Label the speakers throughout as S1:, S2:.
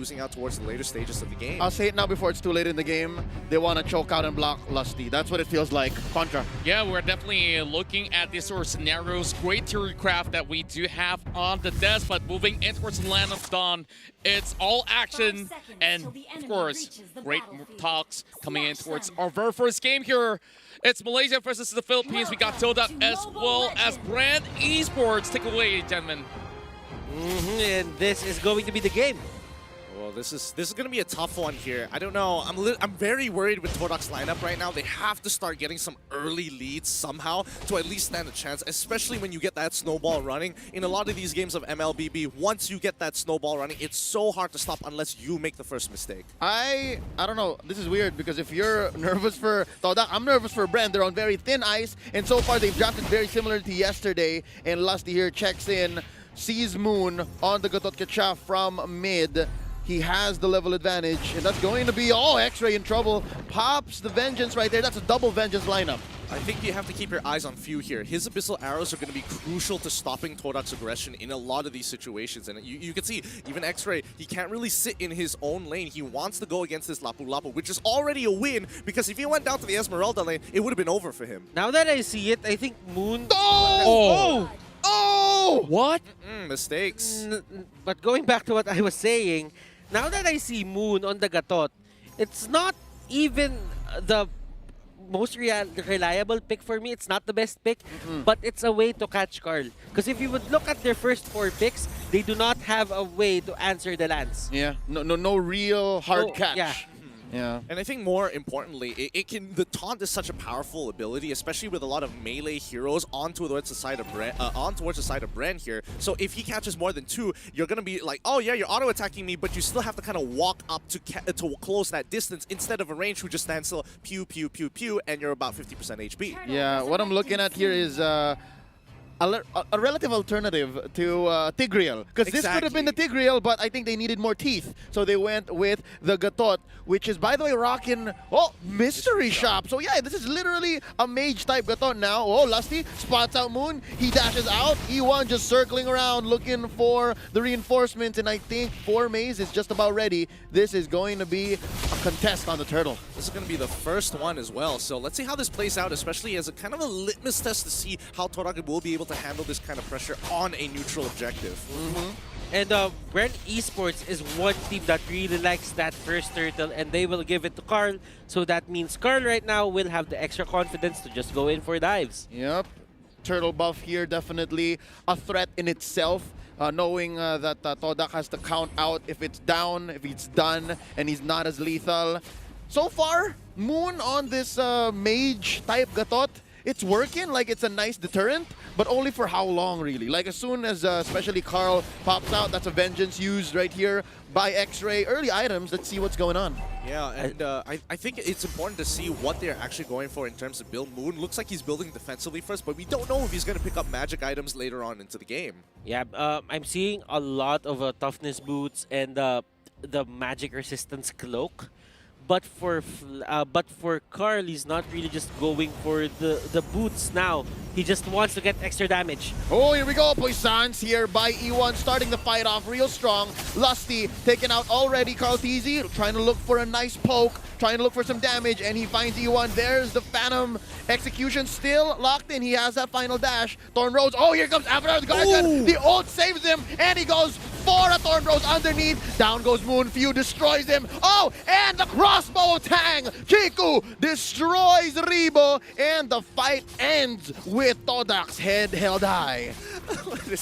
S1: losing out towards the later stages of the game.
S2: I'll say it now before it's too late in the game. They want to choke out and block Lusty. That's what it feels like. Contra.
S3: Yeah, we're definitely looking at these sort of scenarios. Great theory craft that we do have on the desk, but moving in towards the Land of Dawn, it's all action. And of course, great talks coming in towards our very first game here. It's Malaysia versus the Philippines. We got TDK as well as BREN Esports. Take it away, gentlemen.
S4: And this is going to be the game.
S1: Well, this is going to be a tough one here. I don't know. I'm very worried with TDK's lineup right now. They have to start getting some early leads somehow to at least stand a chance, especially when you get that snowball running. In a lot of these games of MLBB, once you get that snowball running, it's so hard to stop unless you make the first mistake.
S2: I don't know. This is weird because if you're nervous for TDK, I'm nervous for BREN. They're on very thin ice, and so far they've drafted very similar to yesterday. And Lusty here checks in, sees Moon on the Gatot Kacha from mid. He has the level advantage, and that's going to be, X-Ray in trouble. Pops the Vengeance right there. That's a double Vengeance lineup.
S1: I think you have to keep your eyes on Few here. His Abyssal Arrows are going to be crucial to stopping TDK's aggression in a lot of these situations. And you can see, even X-Ray, he can't really sit in his own lane. He wants to go against this Lapu Lapu, which is already a win, because if he went down to the Esmeralda lane, it would have been over for him.
S4: Now that I see it, I think Moon...
S2: Oh!
S3: What?
S1: Mistakes.
S4: But going back to what I was saying, now that I see Moon on the Gatot, it's not even the most reliable pick for me. It's not the best pick, but it's a way to catch Carl. Because if you would look at their first 4 picks, they do not have a way to answer the lance.
S2: Yeah, no real hard catch.
S4: Yeah.
S2: Yeah.
S1: And I think more importantly, the taunt is such a powerful ability, especially with a lot of melee heroes on towards the side of BREN here. So if he catches more than 2, you're gonna be like, oh yeah, you're auto attacking me, but you still have to kind of walk up to close that distance instead of a range who just stands still, pew pew pew pew, and you're about 50% HP.
S2: Yeah. What I'm looking at here is a relative alternative to Tigreal. Because this could have been the Tigreal, but I think they needed more teeth. So they went with the Gatot, which is, by the way, rocking, Mystery Shop. So yeah, this is literally a mage-type Gatot now. Lusty spots out Moon. He dashes out. E1 just circling around, looking for the reinforcements. And I think 4 Maze is just about ready. This is going to be a contest on the turtle.
S1: This is going to be the first one as well. So let's see how this plays out, especially as a kind of a litmus test to see how TDK will be able to handle this kind of pressure on a neutral objective.
S4: And BREN Esports is one team that really likes that first turtle, and they will give it to Carl. So that means Carl right now will have the extra confidence to just go in for dives.
S2: Yep. Turtle buff here, definitely a threat in itself. Knowing that TDK has to count out if it's down, if it's done, and he's not as lethal. So far, Moon on this mage-type Gatot, it's working, like it's a nice deterrent, but only for how long, really? Like as soon as especially Carl pops out, that's a Vengeance used right here by X-Ray. Early items, let's see what's going on.
S1: Yeah, and I think it's important to see what they're actually going for in terms of build. Moon looks like he's building defensively first, but we don't know if he's going to pick up magic items later on into the game.
S4: Yeah, I'm seeing a lot of toughness boots and the magic resistance cloak. But for Carl, he's not really just going for the boots now. He just wants to get extra damage.
S2: Oh, here we go. Poissons here by E1 starting the fight off real strong. Lusty taken out already. Carl TZ trying to look for a nice poke, trying to look for some damage, and he finds E1. There's the Phantom execution still locked in. He has that final dash. Thorn Rose. Oh, here comes Avatar the Guardian. The ult saves him, and he goes for a Thorn Rose underneath. Down goes Moon. Few destroys him. Oh, and the crossbow tang. Chiku destroys Rebo, and the fight ends with TDK's head held high.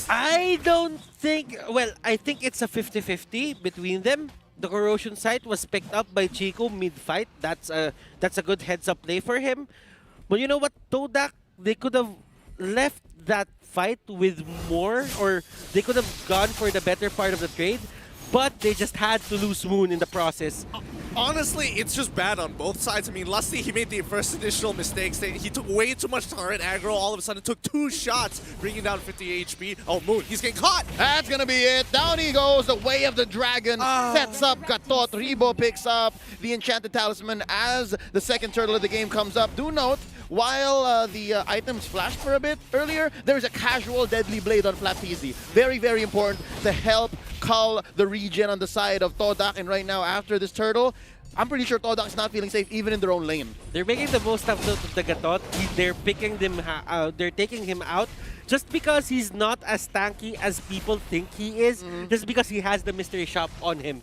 S4: I don't think... Well, I think it's a 50-50 between them. The corrosion sight was picked up by Chico mid-fight. That's a good heads-up play for him. But you know what? TDK, they could have left that fight with more, or they could have gone for the better part of the trade, but they just had to lose Moon in the process.
S1: Honestly, it's just bad on both sides. I mean, Lusty, he made the first initial mistakes. He took way too much turret aggro. All of a sudden, took 2 shots, bringing down 50 HP. Oh, Moon, he's getting caught.
S2: That's going to be it. Down he goes. The Way of the Dragon sets up Gatot. Rebo picks up the Enchanted Talisman as the second turtle of the game comes up. Do note, while the items flashed for a bit earlier, there is a casual Deadly Blade on Flat TZ. Very, very important to help cull the regen on the side of Todak. And right now, after this turtle, I'm pretty sure Todak's not feeling safe even in their own lane.
S4: They're making the most out of the Gatot. They're picking them. They're taking him out just because he's not as tanky as people think he is. Just because he has the mystery shop on him.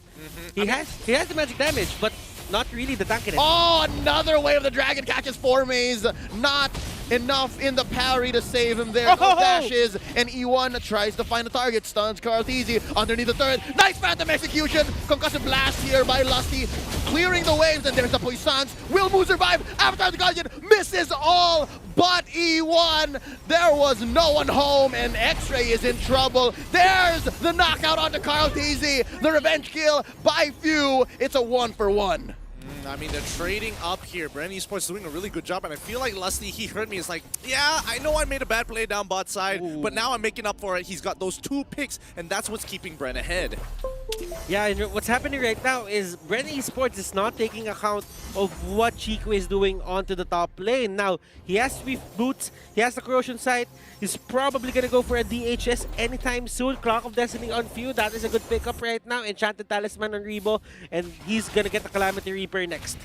S4: He has the magic damage, but not really the tankiness.
S2: Oh, another wave of the dragon catches 4Maze. Not enough in the parry to save him there. No dashes, and E1 tries to find a target. Stuns Karl'Tezi underneath the turret. Nice phantom execution. Concussive blast here by Lusty, clearing the waves, and there's the Poissons. Will Moo survive? Avatar the Guardian misses all but E1. There was no one home, and X-Ray is in trouble. There's the knockout onto Karl'Tezi. The revenge kill by Few. It's a 1-for-1.
S1: I mean, they're trading up here. BREN Esports doing a really good job, and I feel like Lusty, he heard me. It's like, yeah, I know I made a bad play down bot side, but now I'm making up for it. He's got those 2 picks, and that's what's keeping BREN ahead.
S4: Yeah, and what's happening right now is BREN Esports is not taking account of what Chico is doing onto the top lane. Now, he has Swift Boots, he has the Corrosion Sight, he's probably gonna go for a DHS anytime soon. Clock of Destiny on Few, that is a good pickup right now. Enchanted Talisman on Rebo, and he's gonna get the Calamity Reaper next.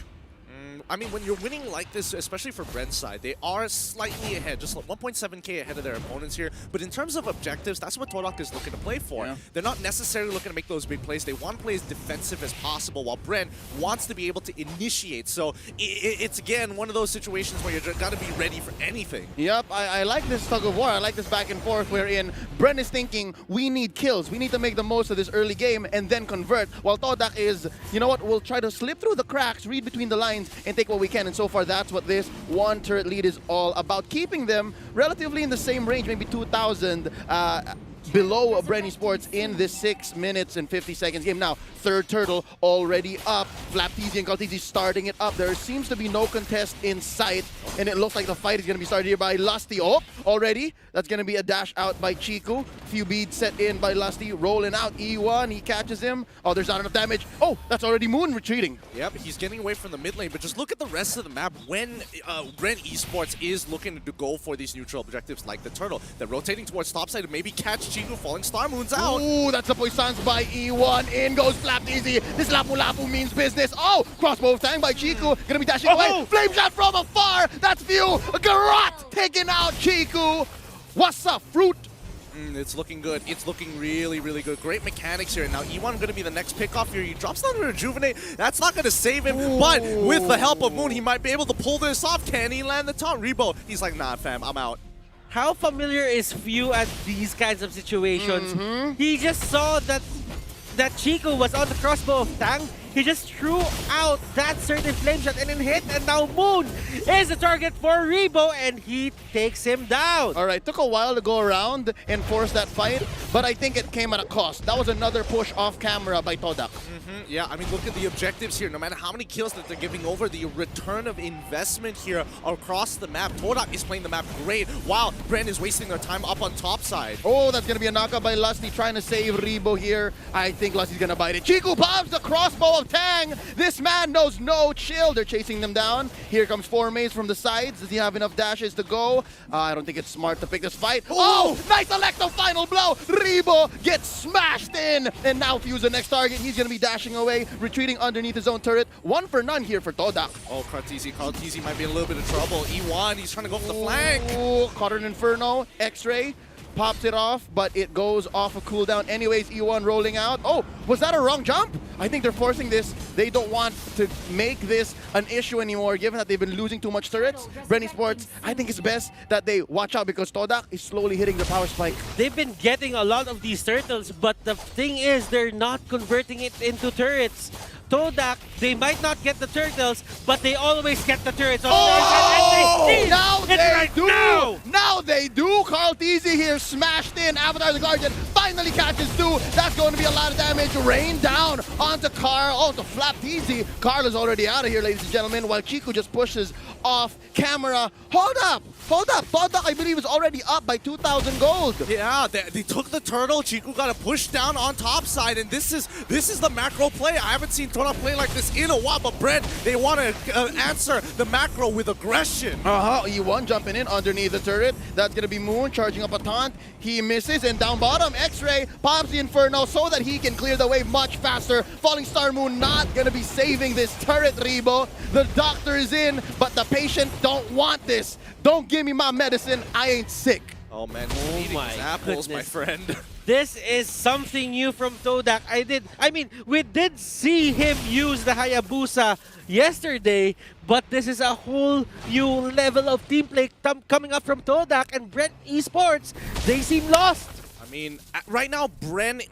S1: I mean, when you're winning like this, especially for BREN's side, they are slightly ahead, just 1.7k ahead of their opponents here. But in terms of objectives, that's what Todak is looking to play for.
S3: Yeah.
S1: They're not necessarily looking to make those big plays. They want to play as defensive as possible, while BREN wants to be able to initiate. So it's, again, one of those situations where you've got to be ready for anything.
S2: Yep, I like this tug of war. I like this back and forth wherein BREN is thinking, we need kills. We need to make the most of this early game and then convert. While Todak is, you know what, we'll try to slip through the cracks, read between the lines, and take what we can. And so far, that's what this one turret lead is all about. Keeping them relatively in the same range, maybe 2,000 below BREN Esports in this 6 minutes and 50 seconds game. Now, third turtle already up. Flapteezy and Karl'Tezi starting it up. There seems to be no contest in sight, and it looks like the fight is going to be started here by Lusty. Oh, already. That's going to be a dash out by Chico. Few beads set in by Lusty. Rolling out E1. He catches him. Oh, there's not enough damage. Oh, that's already Moon retreating.
S1: Yep, he's getting away from the mid lane, but just look at the rest of the map when BREN Esports is looking to go for these neutral objectives like the turtle. They're rotating towards topside to maybe catch Chico. Falling Star Moon's out.
S2: Ooh, that's the Poissons by E1. In goes Flapteezy. This Lapu Lapu means business. Oh, crossbow tang by Chico. Gonna be dashing away. Flame shot from afar. That's Few. Garrot taking out Chico. What's up, fruit?
S1: It's looking good. It's looking really, really good. Great mechanics here. Now, E1 going to be the next pickoff here. He drops down to Rejuvenate. That's not going to save him, but with the help of Moon, he might be able to pull this off. Can he land the taunt? Rebo, he's like, nah, fam, I'm out.
S4: How familiar is Few at these kinds of situations? He just saw that Chico was on the crossbow of Tang. He just threw out that certain flame shot and then hit, and now Moon is the target for Rebo, and he takes him down.
S2: All right, took a while to go around and force that fight, but I think it came at a cost. That was another push off camera by Todak.
S1: Yeah, I mean, look at the objectives here. No matter how many kills that they're giving over, the return of investment here across the map. Todak is playing the map great, while BREN is wasting their time up on top side.
S2: Oh, that's going to be a knockout by Lusty, trying to save Rebo here. I think Lusty's going to bite it. Chico pops the crossbow of Tang. This man knows no chill. They're chasing them down. Here comes 4Maze from the sides. Does he have enough dashes to go? I don't think it's smart to pick this fight. Oh, nice Electro final blow. Rebo gets smashed in. And now Fuse the next target. He's going to be dashing away, retreating underneath his own turret. 1 for none here for Todak.
S1: Oh, Karl'Tezi might be in a little bit of trouble. E1, he's trying to go for the flank.
S2: Oh, caught an Inferno. X-Ray. Pops it off, but it goes off a cooldown. Anyways, E1 rolling out. Oh, was that a wrong jump? I think they're forcing this. They don't want to make this an issue anymore, given that they've been losing too much turrets. BREN Esports, I think it's best that they watch out because Todak is slowly hitting the power spike.
S4: They've been getting a lot of these turtles, but the thing is, they're not converting it into turrets. Todak, they might not get the turtles, but they always get the turrets.
S2: Oh! Now they do!
S4: Now
S2: they do! Karl'Tezi here smashed in. Avatar the Guardian finally catches 2. That's going to be a lot of damage. Rain down onto Carl. Oh, to Flapteezy. Carl is already out of here, ladies and gentlemen, while Chico just pushes off camera. Hold up! Todak, I believe, is already up by 2,000 gold.
S1: Yeah, they took the turtle. Chico got a push down on top side, and this is the macro play. I haven't seen Todak play like this in a while, but BREN, they want to answer the macro with aggression.
S2: E1 jumping in underneath the turret. That's going to be Moon charging up a taunt. He misses, and down bottom, X-Ray pops the Inferno so that he can clear the way much faster. Falling Star Moon not gonna be saving this turret, Rebo. The doctor is in, but the patient don't want this. Don't give me my medicine, I ain't sick.
S1: Oh man,
S4: Oh
S1: eating
S4: my
S1: his apples, my
S4: goodness.
S1: friend.
S4: This is something new from Todak. We did see him use the Hayabusa yesterday, but this is a whole new level of team play coming up from Todak and BREN Esports. They seem lost.
S1: I mean, right now, BREN,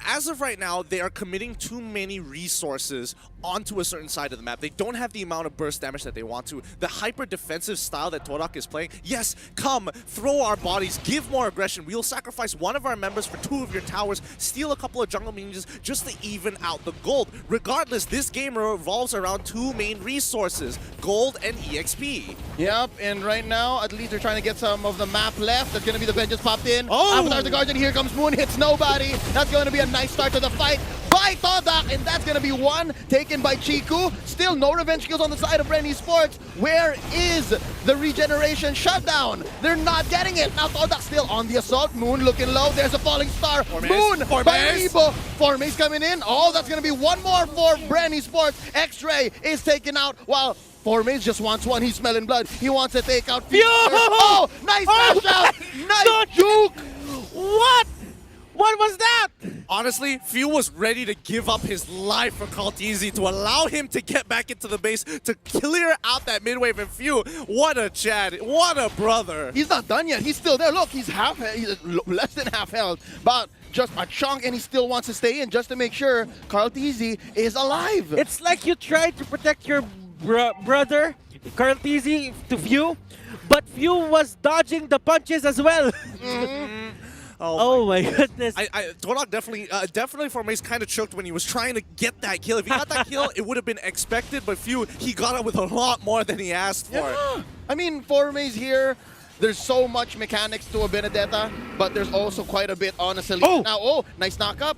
S1: as of right now, they are committing too many resources onto a certain side of the map. They don't have the amount of burst damage that they want to. The hyper-defensive style that Todak is playing, yes, come, throw our bodies, give more aggression. We'll sacrifice one of our members for 2 of your towers, steal a couple of jungle minions just to even out the gold. Regardless, this game revolves around 2 main resources, gold and EXP.
S2: Yep, and right now, at least they're trying to get some of the map left. That's gonna be the Vengeance popped in.
S1: Oh!
S2: Avatar the Guardian, here comes Moon, hits nobody. That's going to be a nice start to the fight by Todak, and that's going to be one taken by Chiku. Still no revenge kills on the side of BREN Esports. Where is the regeneration shutdown? They're not getting it. Now Todak still on the assault. Moon looking low. There's a falling star. Moon by Rebo. Formace coming in. Oh, that's going to be one more for BREN Esports. X-Ray is taken out while Formace just wants one. He's smelling blood. He wants to take out Future. Oh, nice dash out. Nice juke.
S4: What? What was that?
S1: Honestly, Few was ready to give up his life for Kaltizi to allow him to get back into the base to clear out that mid wave. And Few, what a Chad, what a brother.
S2: He's not done yet. He's still there. Look, he's less than half health, but just a chunk, and he still wants to stay in just to make sure Kaltizi is alive.
S4: It's like you tried to protect your brother, Karltizi, to Few, but Few was dodging the punches as well. Oh my goodness.
S1: Todak definitely Formace kind of choked when he was trying to get that kill. If he got that kill, it would have been expected, but Few, he got it with a lot more than he asked for.
S2: Yeah. I mean, Formace here, there's so much mechanics to a Benedetta, but there's also quite a bit on a Selena.
S4: Oh!
S2: Now, oh, nice knock-up.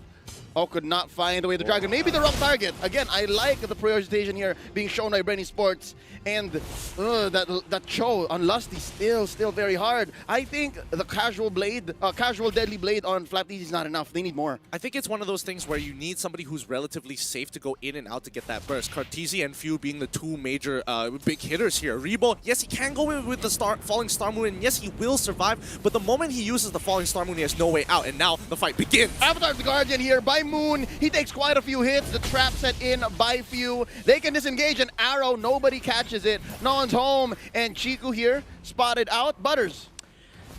S2: Oh, could not find the way to Dragon. Maybe the wrong target. Again, I like the prioritization here being shown by BREN Esports. And that show on Lusty still very hard. I think the casual deadly blade on Flapteasy is not enough. They need more.
S1: I think it's one of those things where you need somebody who's relatively safe to go in and out to get that burst. Kartizi and Few being the 2 major big hitters here. Rebo, yes, he can go in with the Falling Star Moon, and yes, he will survive, but the moment he uses the Falling Star Moon, he has no way out, and now the fight begins.
S2: Avatar the Guardian here by Moon. He takes quite a few hits. The trap set in by Few. They can disengage an arrow. Nobody catches it. No one's home. And Chiku here spotted out. Butters.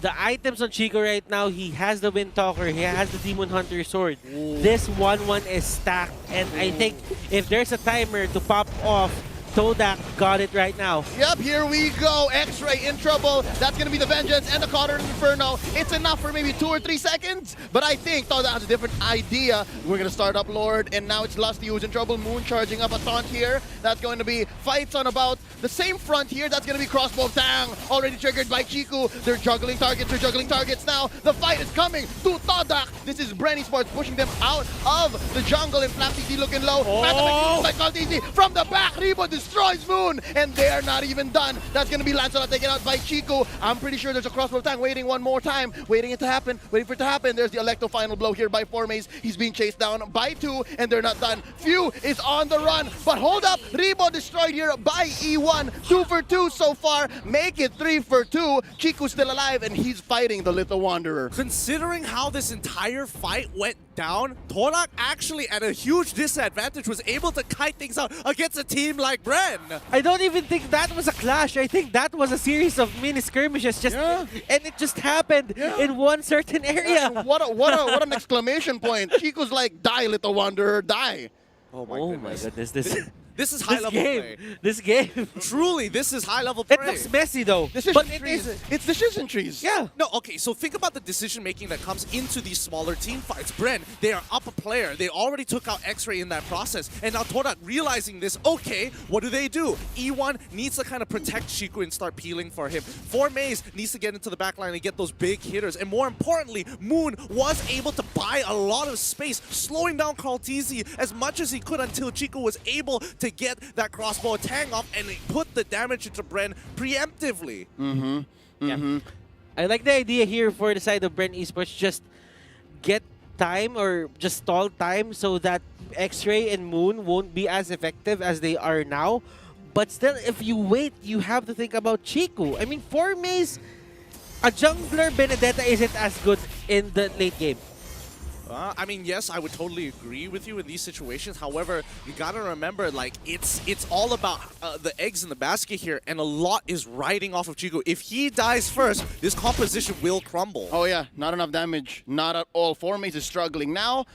S4: The items on Chico right now, he has the Wind Talker, he has the Demon Hunter Sword. This 1-1 is stacked, and I think if there's a timer to pop off, Todak got it right now.
S2: Yep, here we go. X-Ray in trouble. That's going to be the Vengeance and the Cotter Inferno. It's enough for maybe 2 or 3 seconds, but I think Todak has a different idea. We're going to start up Lord, and now it's Lusty who's in trouble. Moon charging up a taunt here. That's going to be fights on about the same front here. That's going to be Crossbow Tang, already triggered by Chiku. They're juggling targets now. The fight is coming to Todak. This is BREN Esports pushing them out of the jungle, and Flapteasy looking low.
S1: Oh.
S2: By Kaltizi from the back. Rebo destroys Moon, and they're not even done. That's going to be Lancelot taken out by Chico. I'm pretty sure there's a crossbow tank waiting one more time, waiting for it to happen. There's the Electro final blow here by Formace. He's being chased down by 2, and they're not done. Few is on the run, but hold up. Rebo destroyed here by E1. 2 for 2 so far. Make it 3 for 2. Chico's still alive, and he's fighting the Little Wanderer.
S1: Considering how this entire fight went down, Todak actually at a huge disadvantage was able to kite things out against a team like BREN.
S4: I don't even think that was a clash. I think that was a series of mini skirmishes, and it just happened in one certain area.
S2: What an exclamation point. Chico's like, die, Little Wanderer, die.
S1: Oh my
S4: goodness,
S1: this is high level play.
S4: This game.
S1: Truly, this is high level play.
S4: It looks messy though.
S2: But it's decision trees.
S4: Yeah.
S1: No, okay, so think about the decision making that comes into these smaller team fights. BREN, they are up a player. They already took out X-Ray in that process. And now Todak realizing this, okay, what do? E1 needs to kind of protect Chiku and start peeling for him. Formace needs to get into the backline and get those big hitters. And more importantly, Moon was able to buy a lot of space, slowing down Kaltizi as much as he could until Chiku was able to get that crossbow tang off and put the damage into BREN preemptively.
S4: Yeah. I like the idea here for the side of BREN Esports, just get time or just stall time so that X-Ray and Moon won't be as effective as they are now. But still, if you wait, you have to think about Chiku. I mean, for Maze, a jungler Benedetta isn't as good in the late game.
S1: I mean, yes, I would totally agree with you in these situations. However, you gotta remember, like, it's all about the eggs in the basket here, and a lot is riding off of Chico. If he dies first, this composition will crumble.
S2: Oh yeah, not enough damage. Not at all. Formase is struggling. Now,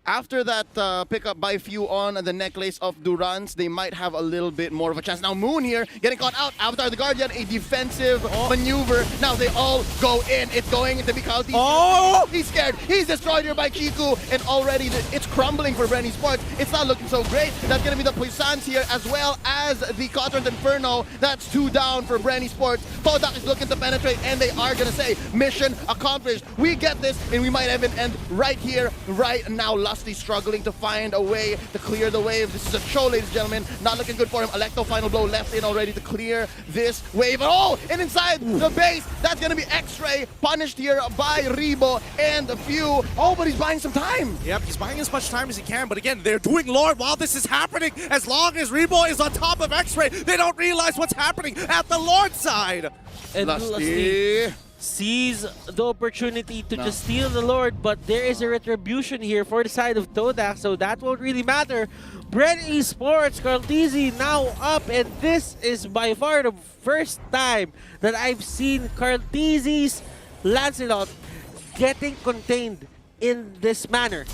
S2: after that pickup by Few on the necklace of Durance, they might have a little bit more of a chance. Now Moon here, getting caught out. Avatar the Guardian, a defensive maneuver. Now they all go in. It's going to be Kalti.
S1: Oh!
S2: He's scared. He's destroyed here by Chiku. And already it's crumbling for BREN Sports. It's not looking so great. That's going to be the Puissance here, as well as the Cotton's Inferno. That's 2 down for BREN Sports. Todak is looking to penetrate, and they are going to say, mission accomplished. We get this, and we might even end right here, right now. Lusty struggling to find a way to clear the wave. This is a show, ladies and gentlemen. Not looking good for him. Electo final blow left in already to clear this wave. Oh, and inside the base, that's going to be X-Ray, punished here by Rebo and a Few. Oh, but he's buying some time.
S1: Yep, he's buying as much time as he can, but again, they're doing Lord while this is happening. As long as Rebo is on top of X-Ray, they don't realize what's happening at the Lord side.
S4: And
S2: Lusty
S4: sees the opportunity to just steal the Lord, but there is a retribution here for the side of Todak, so that won't really matter. BREN Esports, Carltizi now up, and this is by far the first time that I've seen Carltizi's Lancelot getting contained in this manner.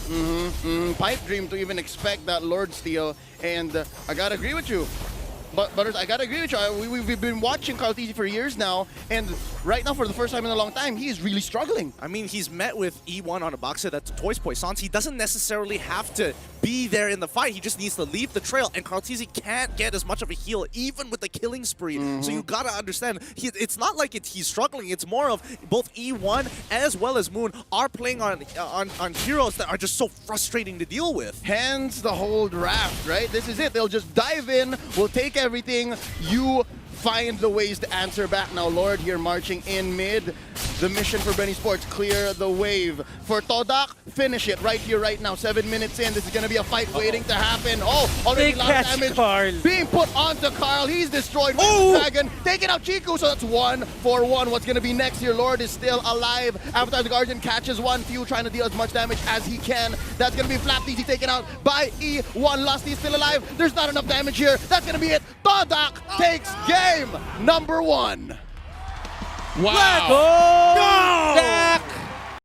S2: Pipe dream to even expect that Lord steal, and I gotta agree with you. But I gotta agree with you. We've been watching Carltizi for years now, and right now, for the first time in a long time, he is really struggling.
S1: I mean, he's met with E1 on a box set that's Toys Poissons. He doesn't necessarily have to be there in the fight. He just needs to leave the trail, and Carltizi can't get as much of a heal, even with the killing spree. So you gotta understand, it's not like he's struggling. It's more of both E1 as well as Moon are playing on heroes that are just so frustrating to deal with.
S2: Hence the whole draft, right? This is it. They'll just dive in. We'll take everything. You find the ways to answer back. Now Lord here marching in mid. The mission for BREN Sports, clear the wave. For Todak, finish it right here, right now. 7 minutes in, this is going to be a fight waiting to happen. Oh, already a lot of damage
S4: Carl
S2: being put onto Carl. He's destroyed with the dragon. Taking out Chiku, so that's 1 for 1. What's going to be next here? Lord is still alive. Avatar the Guardian catches one. Few trying to deal as much damage as he can. That's going to be Flap Easy taken out by E1. Lusty still alive. There's not enough damage here. That's going to be it. Todak takes game number 1.
S3: Wow.
S4: Go!